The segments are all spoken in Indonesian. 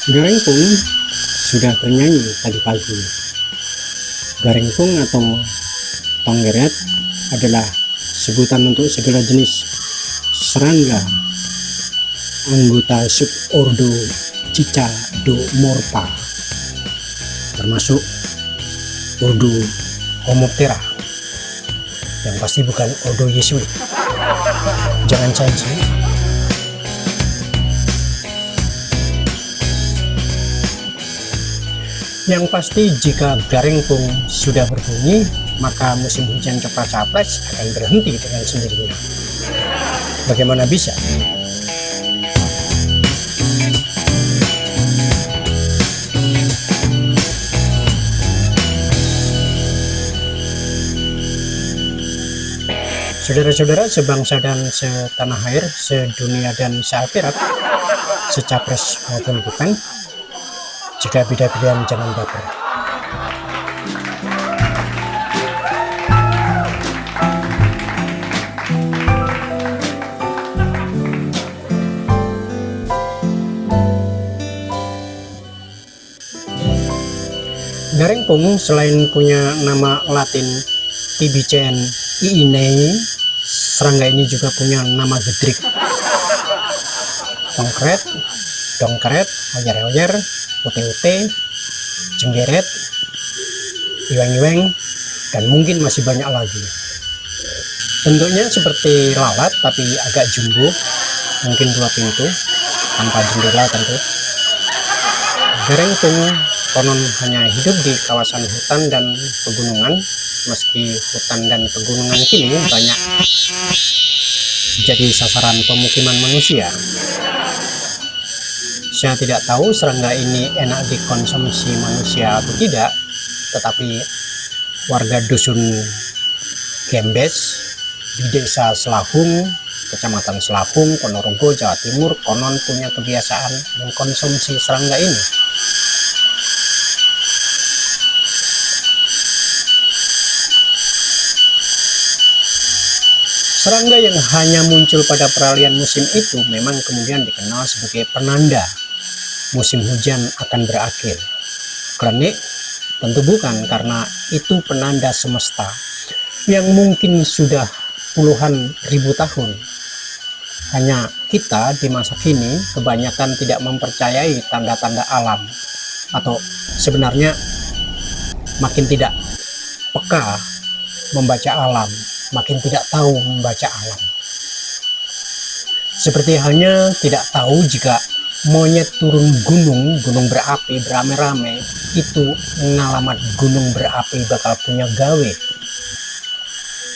Gareng pun sudah bernyanyi tadi pagi. Gareng pun atau tonggeret adalah sebutan untuk segala jenis serangga anggota subordo Cicadomorpha, termasuk ordo Homoptera, yang pasti bukan ordo Yesuit. Jangan janji. Yang pasti jika gareng pung sudah berbunyi, maka musim hujan capres-capres akan berhenti dengan sendirinya. Bagaimana bisa? Saudara-saudara sebangsa dan setanah air, sedunia dan seakhirat, secapres maupun bukan, jika beda-bedaan jangan baper. Gareng pung selain punya nama Latin Tibicen iinei, serangga ini juga punya nama gedrik, tongkret, dongkret, oyer-oyer, ute-ute, jenggeret, iweng-iweng, dan mungkin masih banyak lagi. Bentuknya seperti lalat tapi agak jumbo, mungkin 2 pintu, tanpa jendela tentu. Gareng pung konon hanya hidup di kawasan hutan dan pegunungan, meski hutan dan pegunungan kini banyak jadi sasaran pemukiman manusia. Saya tidak tahu serangga ini enak dikonsumsi manusia atau tidak, tetapi warga dusun Gembes di desa Selahung, kecamatan Selahung, Ponorogo, Jawa Timur, konon punya kebiasaan mengkonsumsi serangga ini. Serangga yang hanya muncul pada peralihan musim itu memang kemudian dikenal sebagai penanda musim hujan akan berakhir. Klenik? Tentu bukan, karena itu penanda semesta yang mungkin sudah puluhan ribu tahun. Hanya kita di masa kini kebanyakan tidak mempercayai tanda-tanda alam, atau sebenarnya makin tidak peka membaca alam, makin tidak tahu membaca alam. Seperti halnya tidak tahu jika monyet turun gunung berapi beramai-ramai, itu ngalamat gunung berapi bakal punya gawe.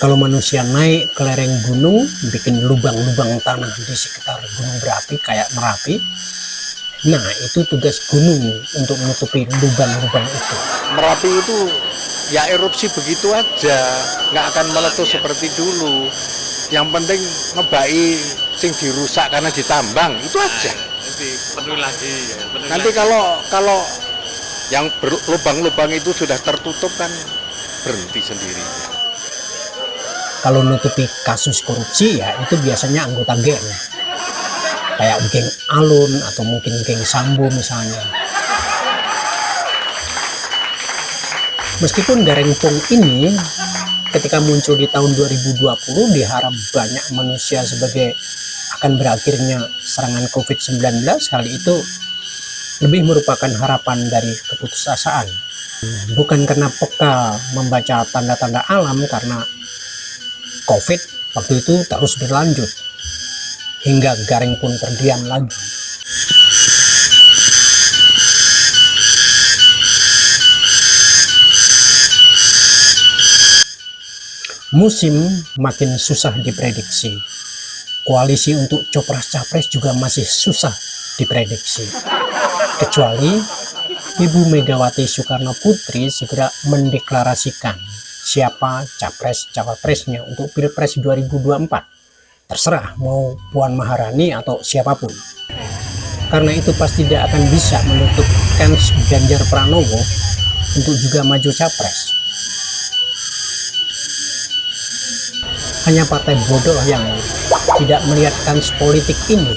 Kalau manusia naik ke lereng gunung, bikin lubang-lubang tanah di sekitar gunung berapi kayak Merapi, nah itu tugas gunung untuk menutupi lubang-lubang itu. Merapi itu ya erupsi begitu aja, nggak akan meletus seperti dulu. Yang penting ngebai sing dirusak karena ditambang, itu aja. Penuh lagi ya, penuh Nanti lagi. kalau yang lubang-lubang itu sudah tertutup kan berhenti sendiri. Kalau nutupi kasus korupsi ya itu biasanya anggota geng, kayak geng Alun atau mungkin geng Sambo misalnya. Meskipun Gareng Pung ini ketika muncul di tahun 2020 diharap banyak manusia sebagai akan berakhirnya serangan COVID-19, hal itu lebih merupakan harapan dari keputusasaan. Bukan karena peka membaca tanda-tanda alam, karena COVID waktu itu terus berlanjut hingga Gareng pun terdiam lagi. Musim makin susah diprediksi. Koalisi untuk copras-capres juga masih susah diprediksi. Kecuali Ibu Megawati Soekarno Putri segera mendeklarasikan siapa capres-cawapresnya untuk Pilpres 2024. Terserah mau Puan Maharani atau siapapun. Karena itu pasti tidak akan bisa menutup kans Ganjar Pranowo untuk juga maju capres. Hanya partai bodoh yang tidak melihat kans politik ini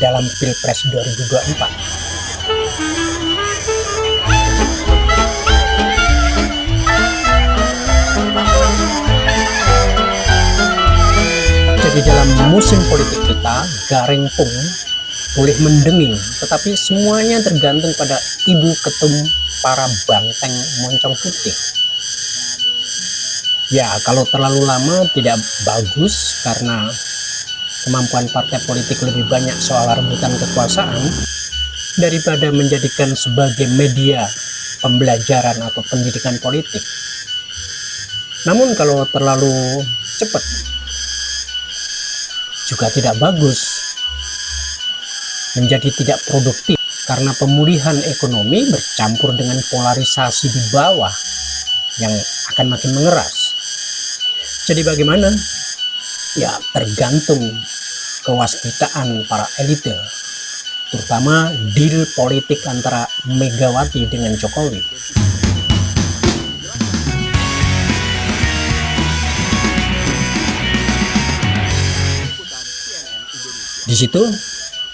dalam Pilpres 2024. Jadi dalam musim politik kita, Gareng Pung boleh mendenging, tetapi semuanya tergantung pada ibu ketum para banteng moncong putih. Ya, kalau terlalu lama tidak bagus karena kemampuan partai politik lebih banyak soal rebutan kekuasaan daripada menjadikan sebagai media pembelajaran atau pendidikan politik. Namun kalau terlalu cepat juga tidak bagus, menjadi tidak produktif karena pemulihan ekonomi bercampur dengan polarisasi di bawah yang akan makin mengeras. Jadi bagaimana? Ya tergantung kewaspadaan para elite, terutama deal politik antara Megawati dengan Jokowi. Di situ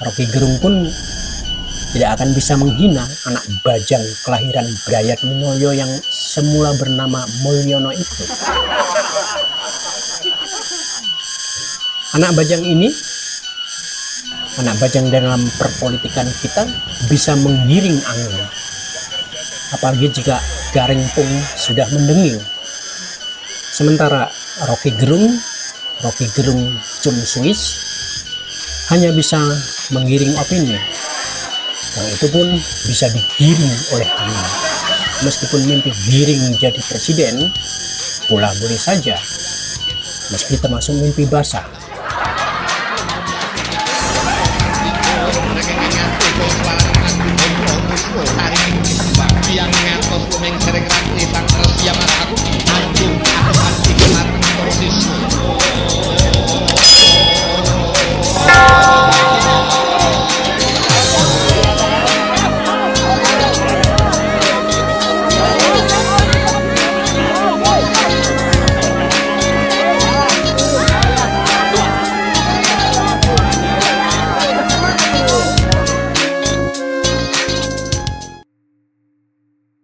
Rocky Gerung pun tidak akan bisa menghina anak bajang kelahiran Brayat Minulyo yang semula bernama Mulyono itu. Anak bajang ini, anak bajang dalam perpolitikan kita bisa menggiring angin. Apalagi jika Gareng Pung sudah mendenging. Sementara Rocky Gerung Cum Suis hanya bisa menggiring opini. Yang itu pun bisa digiring oleh angin. Meskipun mimpi giring jadi presiden, pula boleh saja. Meski termasuk mimpi basah. Tarik